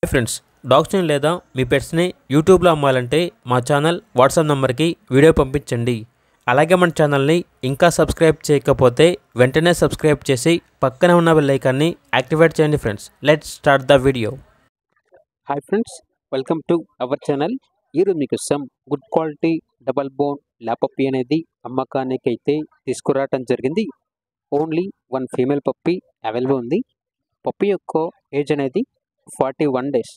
Hi friends, డాగ్స్ని లేదా మీ పెట్స్ని యూట్యూబ్లో అమ్మాలంటే మా ఛానల్ వాట్సాప్ నెంబర్కి వీడియో పంపించండి. అలాగే మన ఛానల్ని ఇంకా సబ్స్క్రైబ్ చేయకపోతే వెంటనే సబ్స్క్రైబ్ చేసి పక్కనే ఉన్న బెల్ ఐకాన్ని యాక్టివేట్ చేయండి friends. Let's start the video. Hi friends, welcome to our channel. ఈరోజు మీకు some good quality double bone lap puppy అనేది అమ్మకానికి అయితే తీసుకురావటం జరిగింది. Only one female puppy available ఉంది. పప్పీ యొక్క ఏజ్ అనేది 41 డేస్.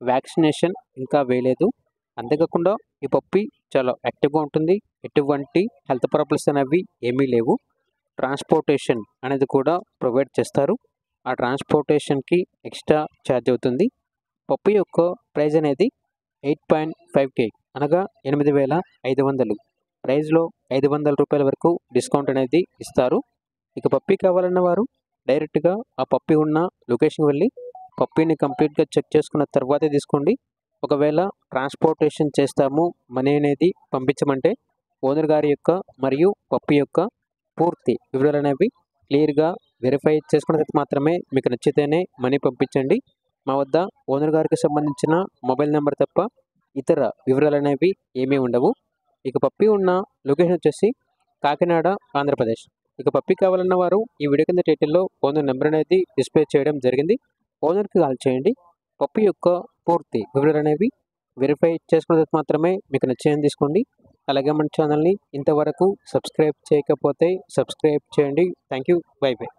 వ్యాక్సినేషన్ ఇంకా వేయలేదు. అంతేకాకుండా ఈ పప్పీ చాలా యాక్టివ్గా ఉంటుంది. ఎటువంటి హెల్త్ ప్రాబ్లమ్స్ అనేవి ఏమీ లేవు. ట్రాన్స్పోర్టేషన్ అనేది కూడా ప్రొవైడ్ చేస్తారు. ఆ ట్రాన్స్పోర్టేషన్కి ఎక్స్ట్రా ఛార్జ్ అవుతుంది. పప్పీ యొక్క ప్రైస్ అనేది 8.5K అనగా 8,500. ప్రైస్లో 500 రూపాయల వరకు డిస్కౌంట్ అనేది ఇస్తారు. ఇక పప్పీ కావాలన్న వారు డైరెక్ట్గా ఆ పప్పీ ఉన్న లొకేషన్కి వెళ్ళి పప్పీని కంప్లీట్గా చెక్ చేసుకున్న తర్వాతే తీసుకోండి. ఒకవేళ ట్రాన్స్పోర్టేషన్ చేస్తాము, మనీ అనేది పంపించమంటే ఓనర్ గారి యొక్క మరియు పప్పీ యొక్క పూర్తి వివరాలు అనేవి క్లియర్గా వెరిఫై చేసుకున్న తర్వాత మాత్రమే మీకు నచ్చితేనే మనీ పంపించండి. మా వద్ద ఓనర్ గారికి సంబంధించిన మొబైల్ నెంబర్ తప్ప ఇతర వివరాలు అనేవి ఏమీ ఉండవు. ఇక పప్పీ ఉన్న లొకేషన్ వచ్చేసి కాకినాడ, ఆంధ్రప్రదేశ్. ఇక పప్పీ కావాలన్న వారు ఈ వీడియో కింద టైటిల్లో ఓనర్ నెంబర్ అనేది డిస్ప్లే చేయడం జరిగింది. ఓనర్కి కాల్ చేయండి. పప్పీ యొక్క పూర్తి వివరాలు అనేవి వెరిఫై చేసుకున్న తర్వాత మాత్రమే మీకు నచ్చేయని తీసుకోండి. అలాగే మన ఛానల్ని ఇంతవరకు సబ్స్క్రైబ్ చేయకపోతే సబ్స్క్రైబ్ చేయండి. Thank you. By by.